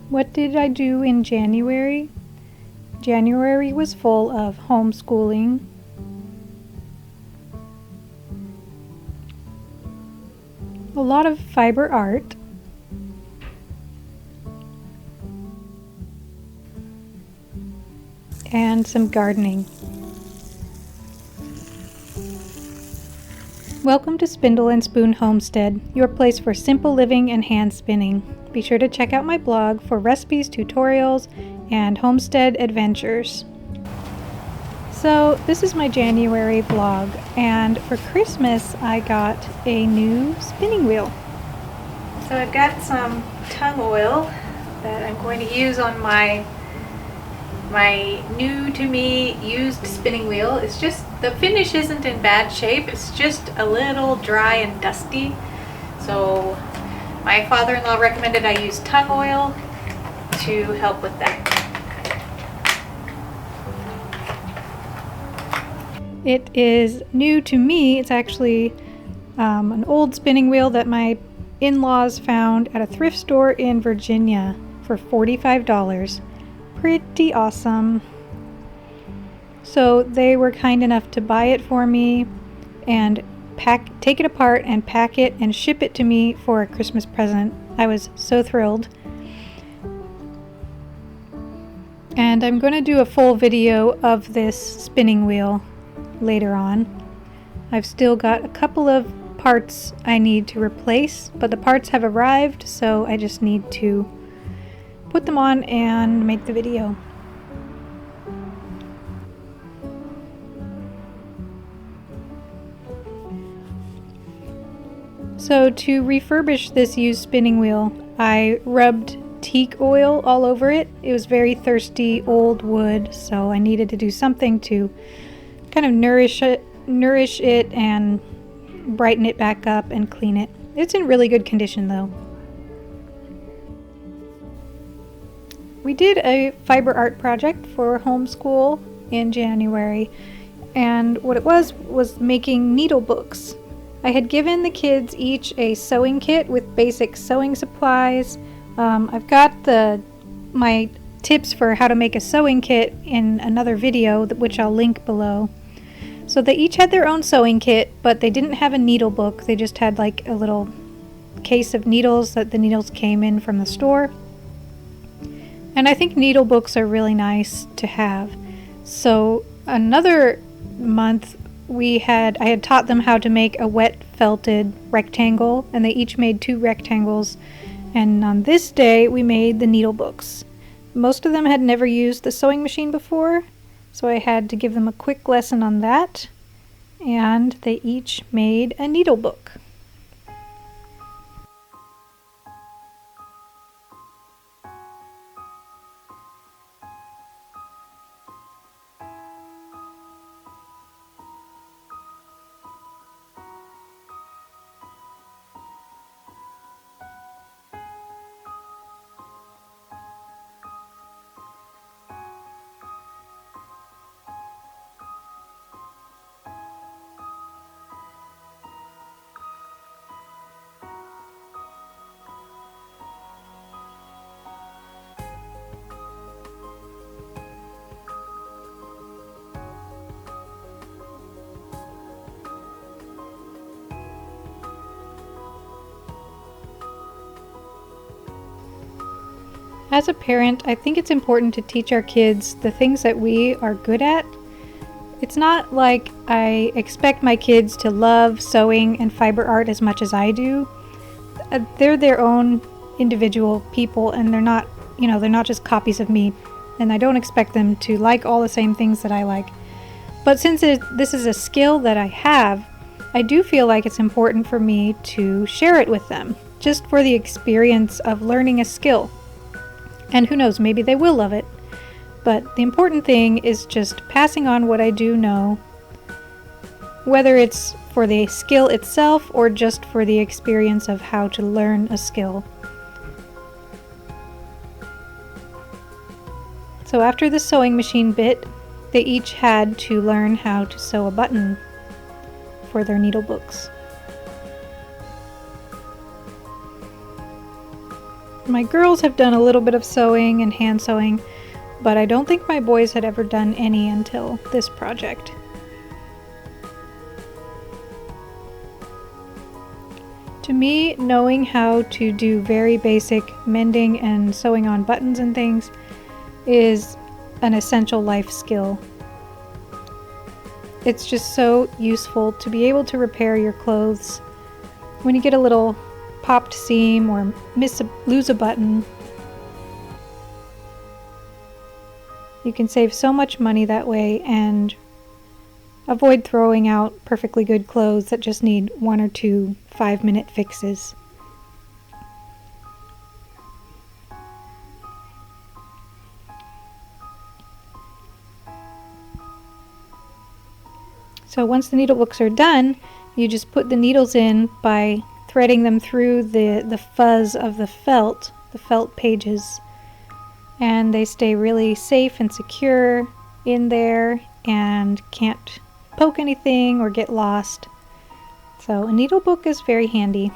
What did I do in January? January was full of homeschooling, a lot of fiber art, and some gardening. Welcome to Spindle and Spoon Homestead, your place for simple living and hand spinning. Be sure to check out my blog for recipes, tutorials, and homestead adventures. So this is my January vlog, and for Christmas I got a new spinning wheel. So I've got some tung oil that I'm going to use on my new to me used spinning wheel. It's just, the finish isn't in bad shape, it's just a little dry and dusty. So my father-in-law recommended I use tung oil to help with that. It is new to me. It's actually an old spinning wheel that my in-laws found at a thrift store in Virginia for $45. Pretty awesome. So they were kind enough to buy it for me and take it apart and pack it and ship it to me for a Christmas present. I was so thrilled. And I'm going to do a full video of this spinning wheel later on. I've still got a couple of parts I need to replace, but the parts have arrived, so I just need to put them on and make the video. So to refurbish this used spinning wheel, I rubbed teak oil all over it. It was very thirsty old wood, so I needed to do something to kind of nourish it and brighten it back up and clean it. It's in really good condition though. We did a fiber art project for homeschool in January, and what it was making needle books. I had given the kids each a sewing kit with basic sewing supplies. I've got my tips for how to make a sewing kit in another video, which I'll link below. So they each had their own sewing kit, but they didn't have a needle book. They just had like a little case of needles that the needles came in from the store. And I think needle books are really nice to have. So another month I had taught them how to make a wet felted rectangle, and they each made 2 rectangles. And on this day we made the needle books. Most of them had never used the sewing machine before, so I had to give them a quick lesson on that. And they each made a needle book. As a parent, I think it's important to teach our kids the things that we are good at. It's not like I expect my kids to love sewing and fiber art as much as I do. They're their own individual people, and they're not just copies of me. And I don't expect them to like all the same things that I like. But since this is a skill that I have, I do feel like it's important for me to share it with them, just for the experience of learning a skill. And who knows, maybe they will love it. But the important thing is just passing on what I do know, whether it's for the skill itself or just for the experience of how to learn a skill. So after the sewing machine bit, they each had to learn how to sew a button for their needle books. My girls have done a little bit of sewing and hand sewing, but I don't think my boys had ever done any until this project. To me, knowing how to do very basic mending and sewing on buttons and things is an essential life skill. It's just so useful to be able to repair your clothes when you get a little popped seam or lose a button. You can save so much money that way and avoid throwing out perfectly good clothes that just need 1 or 2 5-minute fixes. So once the needle books are done, you just put the needles in by threading them through the fuzz of the felt pages, and they stay really safe and secure in there and can't poke anything or get lost. So a needle book is very handy.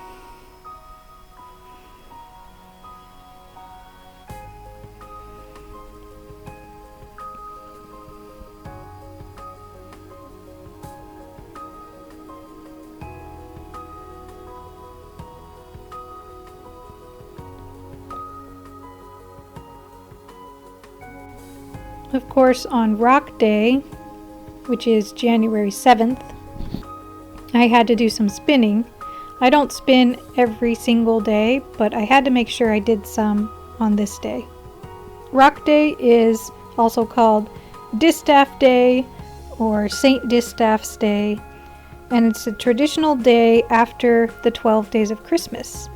Of course, on Rock Day, which is January 7th, I had to do some spinning. I don't spin every single day, but I had to make sure I did some on this day. Rock Day is also called Distaff Day or St. Distaff's Day, and it's a traditional day after the 12 days of Christmas,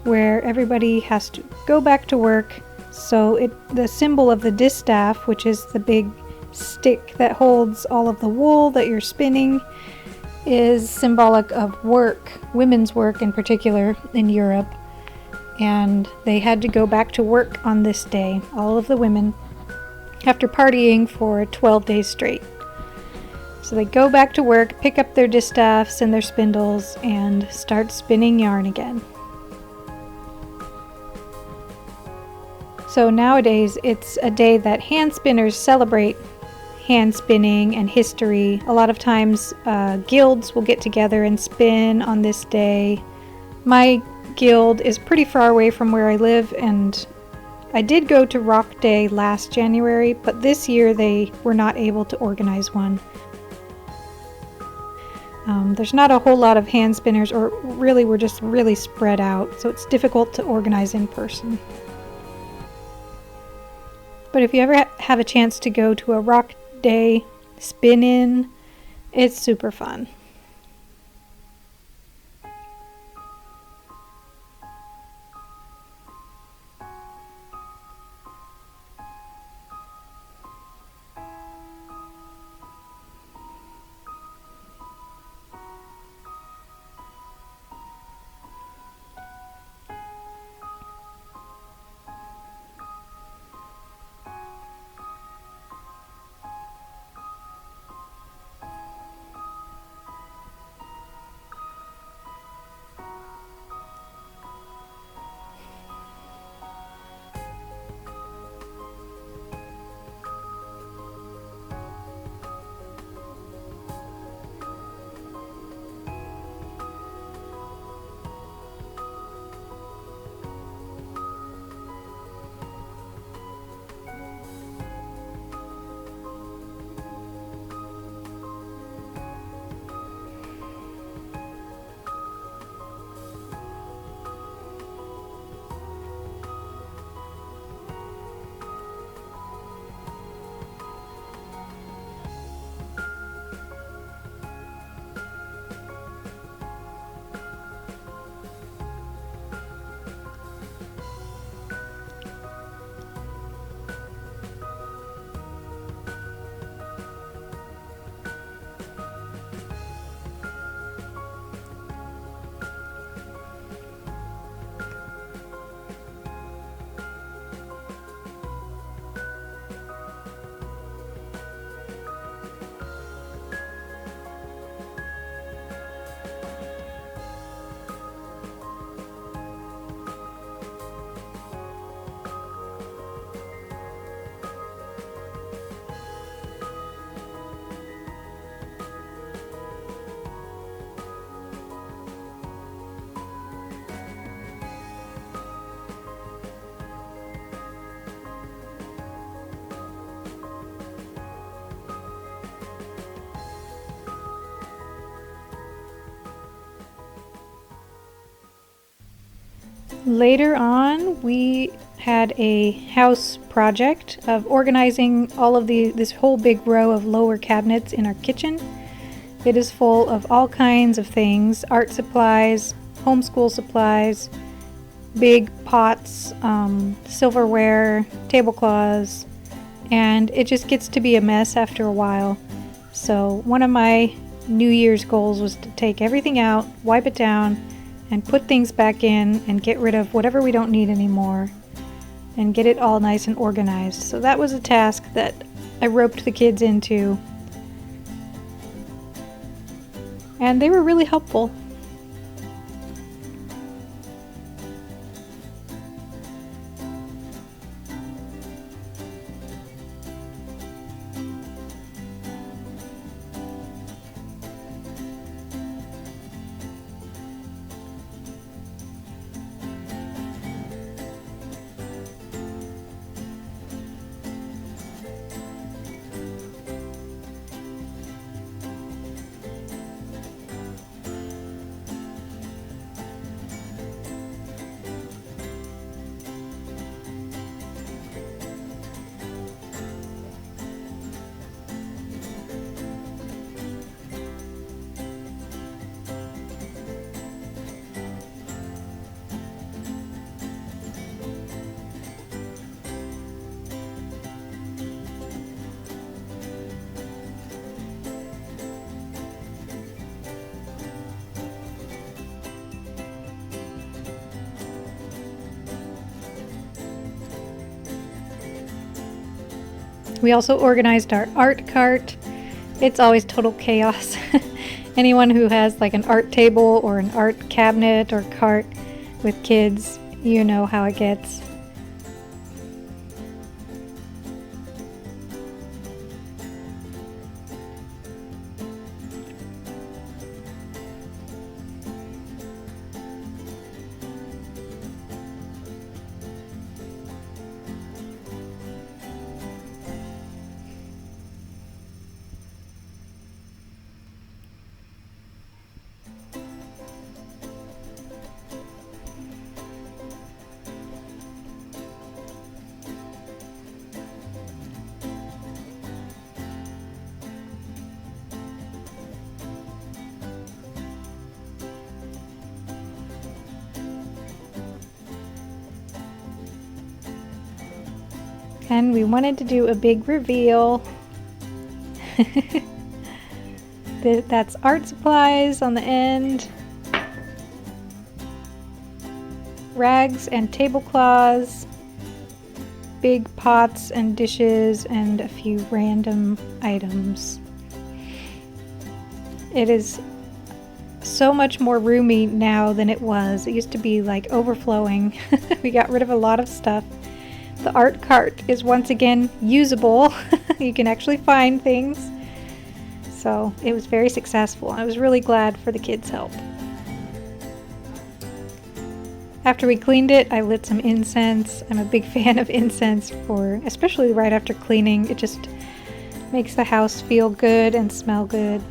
where everybody has to go back to work. So the symbol of the distaff, which is the big stick that holds all of the wool that you're spinning, is symbolic of work, women's work in particular in Europe. And they had to go back to work on this day, all of the women, after partying for 12 days straight. So they go back to work, pick up their distaffs and their spindles, and start spinning yarn again. So nowadays, it's a day that hand spinners celebrate hand spinning and history. A lot of times, guilds will get together and spin on this day. My guild is pretty far away from where I live, and I did go to Rock Day last January, but this year they were not able to organize one. There's not a whole lot of hand spinners, or really we're just really spread out, so it's difficult to organize in person. But if you ever have a chance to go to a Rock Day spin-in, it's super fun. Later on, we had a house project of organizing all of this whole big row of lower cabinets in our kitchen. It is full of all kinds of things: art supplies, homeschool supplies, big pots, silverware, tablecloths, and it just gets to be a mess after a while. So one of my New Year's goals was to take everything out, wipe it down, and put things back in and get rid of whatever we don't need anymore and get it all nice and organized. So that was a task that I roped the kids into, and they were really helpful. We also organized our art cart. It's always total chaos. Anyone who has like an art table or an art cabinet or cart with kids, you know how it gets. And we wanted to do a big reveal. That's art supplies on the end, rags and tablecloths, big pots and dishes, and a few random items. It is so much more roomy now than it was. It used to be like overflowing. We got rid of a lot of stuff. The art cart is once again usable. You can actually find things. So it was very successful. I was really glad for the kids' help. After we cleaned it, I lit some incense. I'm a big fan of incense, especially right after cleaning. It just makes the house feel good and smell good.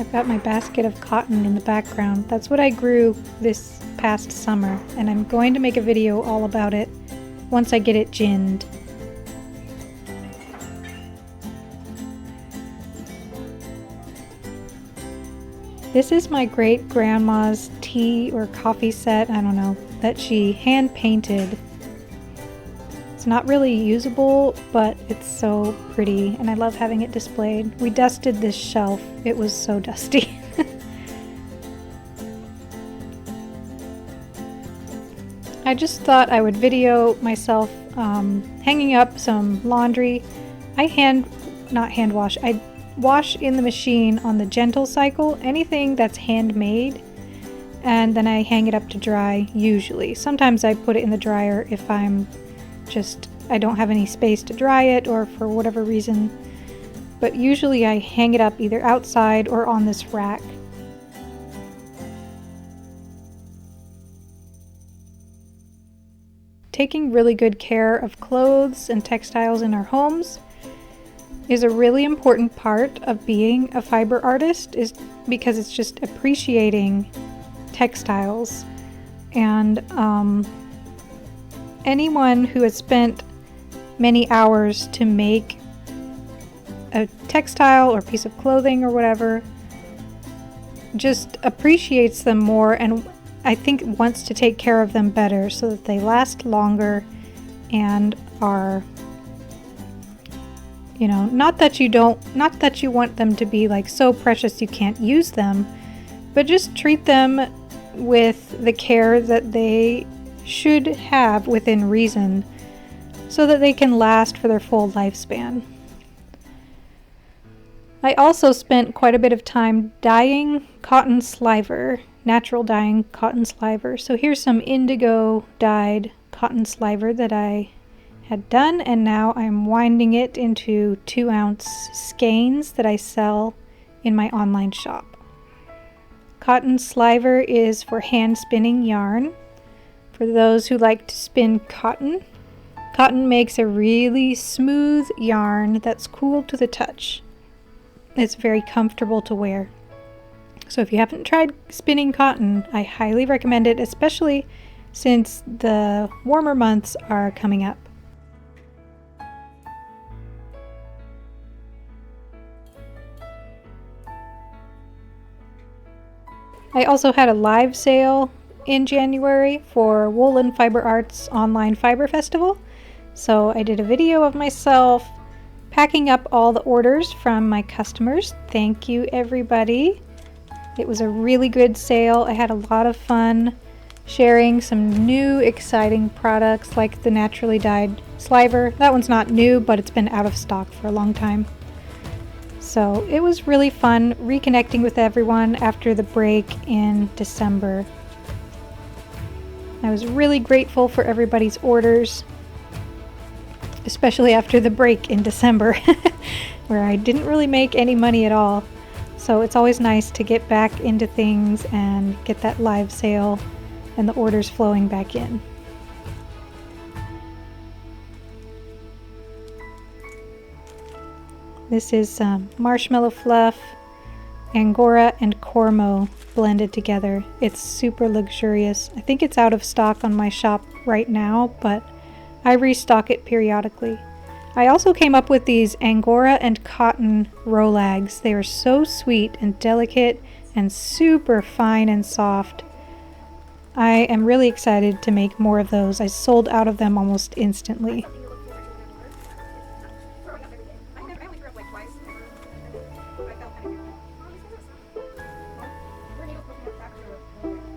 I've got my basket of cotton in the background. That's what I grew this past summer, and I'm going to make a video all about it once I get it ginned. This is my great-grandma's tea or coffee set, I don't know, that she hand-painted. It's not really usable, but it's so pretty, and I love having it displayed. We dusted this shelf. It was so dusty. I just thought I would video myself hanging up some laundry. I wash in the machine on the gentle cycle, anything that's handmade, and then I hang it up to dry usually. Sometimes I put it in the dryer if I don't have any space to dry it or for whatever reason, but usually I hang it up either outside or on this rack. Taking really good care of clothes and textiles in our homes is a really important part of being a fiber artist, is because it's just appreciating textiles. And anyone who has spent many hours to make a textile or piece of clothing or whatever just appreciates them more, and I think wants to take care of them better so that they last longer and are, not that you want them to be like so precious you can't use them, but just treat them with the care that they should have within reason so that they can last for their full lifespan. I also spent quite a bit of time dyeing cotton sliver, natural dyeing cotton sliver. So here's some indigo dyed cotton sliver that I had done, and now I'm winding it into 2-ounce skeins that I sell in my online shop. Cotton sliver is for hand spinning yarn. For those who like to spin cotton, cotton makes a really smooth yarn that's cool to the touch. It's very comfortable to wear. So if you haven't tried spinning cotton, I highly recommend it, especially since the warmer months are coming up. I also had a live sale in January for Woolen Fiber Arts Online Fiber Festival. So I did a video of myself packing up all the orders from my customers. Thank you, everybody. It was a really good sale. I had a lot of fun sharing some new exciting products like the naturally dyed sliver. That one's not new, but it's been out of stock for a long time. So it was really fun reconnecting with everyone after the break in December. I was really grateful for everybody's orders, especially after the break in December where I didn't really make any money at all. So it's always nice to get back into things and get that live sale and the orders flowing back in. This is marshmallow fluff, angora, and cormo blended together. It's super luxurious. I think it's out of stock on my shop right now, but I restock it periodically. I also came up with these angora and cotton rolags. They are so sweet and delicate and super fine and soft. I am really excited to make more of those. I sold out of them almost instantly.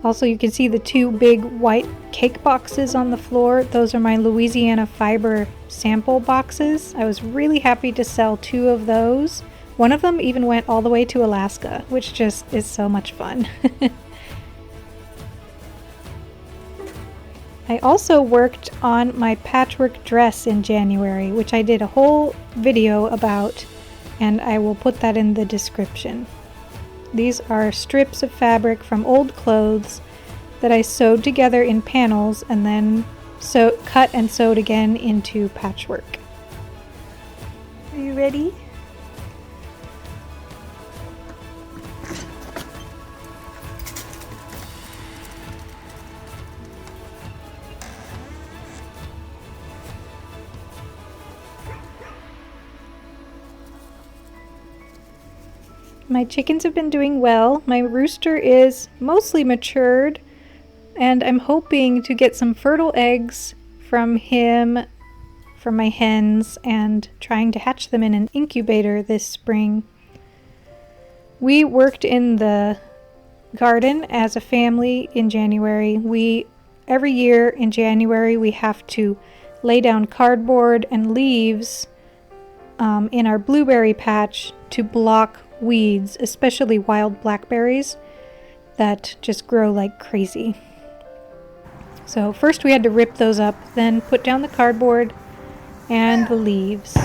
Also, you can see the 2 big white cake boxes on the floor. Those are my Louisiana fiber sample boxes. I was really happy to sell 2 of those. One of them even went all the way to Alaska, which just is so much fun. I also worked on my patchwork dress in January, which I did a whole video about, and I will put that in the description. These are strips of fabric from old clothes that I sewed together in panels and then cut and sewed again into patchwork. Are you ready? My chickens have been doing well. My rooster is mostly matured, and I'm hoping to get some fertile eggs from him, from my hens, and trying to hatch them in an incubator this spring. We worked in the garden as a family in January. Every year in January we have to lay down cardboard and leaves in our blueberry patch to block weeds, especially wild blackberries that just grow like crazy. So first we had to rip those up, then put down the cardboard and the leaves.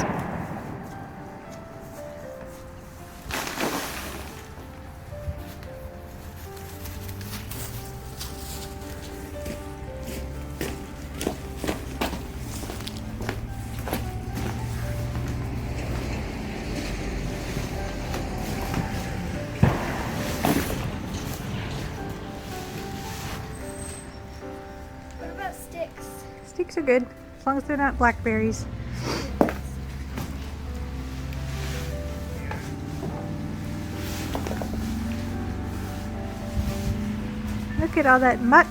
Sticks are good, as long as they're not blackberries. Look at all that muck.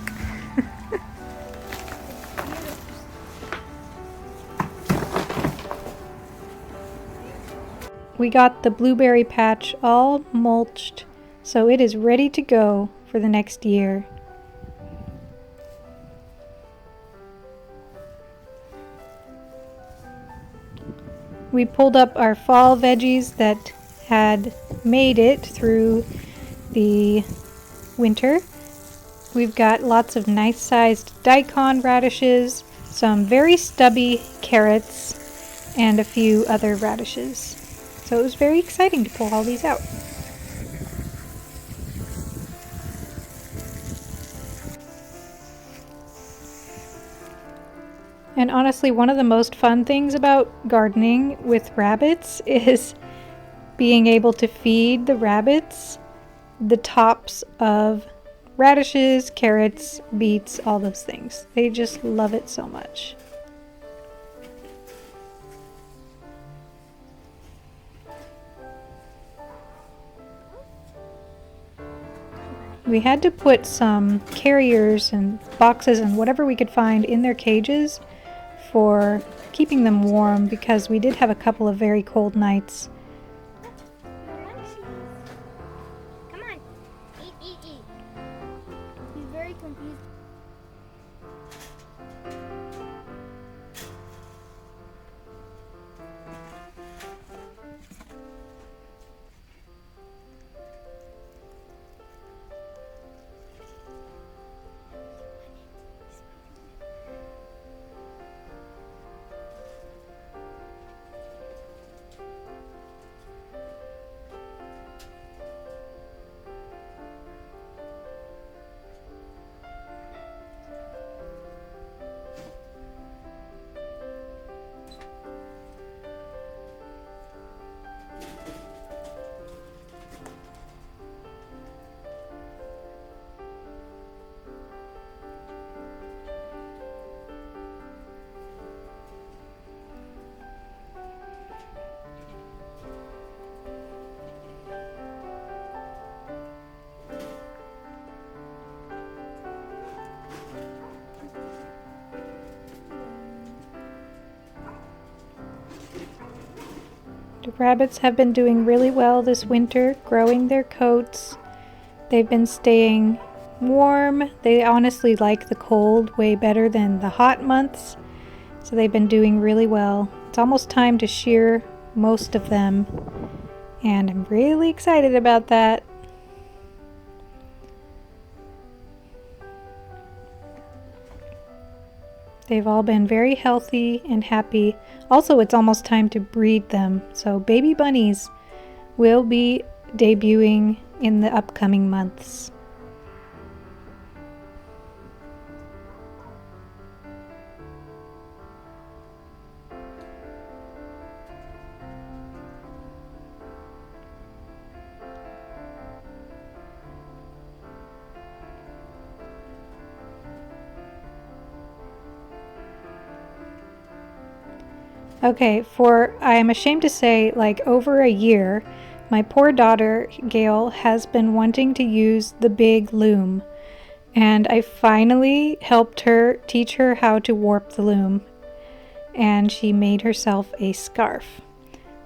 We got the blueberry patch all mulched, so it is ready to go for the next year. We pulled up our fall veggies that had made it through the winter. We've got lots of nice sized daikon radishes, some very stubby carrots, and a few other radishes. So it was very exciting to pull all these out. And honestly, one of the most fun things about gardening with rabbits is being able to feed the rabbits the tops of radishes, carrots, beets, all those things. They just love it so much. We had to put some carriers and boxes and whatever we could find in their cages for keeping them warm because we did have a couple of very cold nights. Come on, eat. He's very confused. The rabbits have been doing really well this winter, growing their coats. They've been staying warm. They honestly like the cold way better than the hot months, so they've been doing really well. It's almost time to shear most of them, and I'm really excited about that. They've all been very healthy and happy. Also, it's almost time to breed them, so baby bunnies will be debuting in the upcoming months. Okay, for, I am ashamed to say, like over a year, my poor daughter, Gail, has been wanting to use the big loom. And I finally helped her, teach her how to warp the loom. And she made herself a scarf.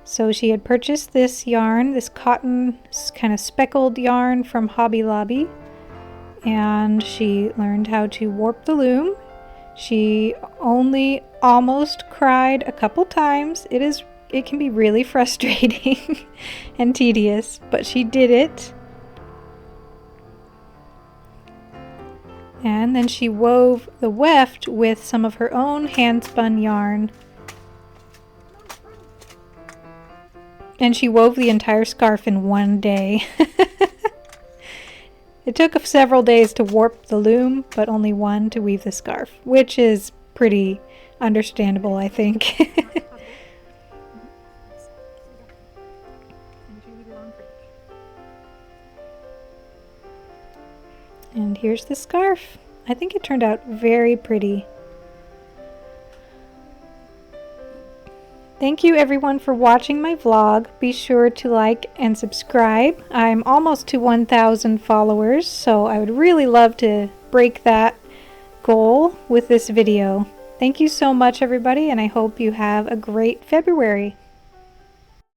So she had purchased this yarn, this cotton kind of speckled yarn from Hobby Lobby. And she learned how to warp the loom. She only almost cried a couple times. It can be really frustrating and tedious, but she did it. And then she wove the weft with some of her own hand-spun yarn. And she wove the entire scarf in one day. It took several days to warp the loom, but only one to weave the scarf, which is pretty understandable, I think. And here's the scarf. I think it turned out very pretty. Thank you everyone for watching my vlog. Be sure to like and subscribe. I'm almost to 1,000 followers, so I would really love to break that goal with this video. Thank you so much everybody, and I hope you have a great February.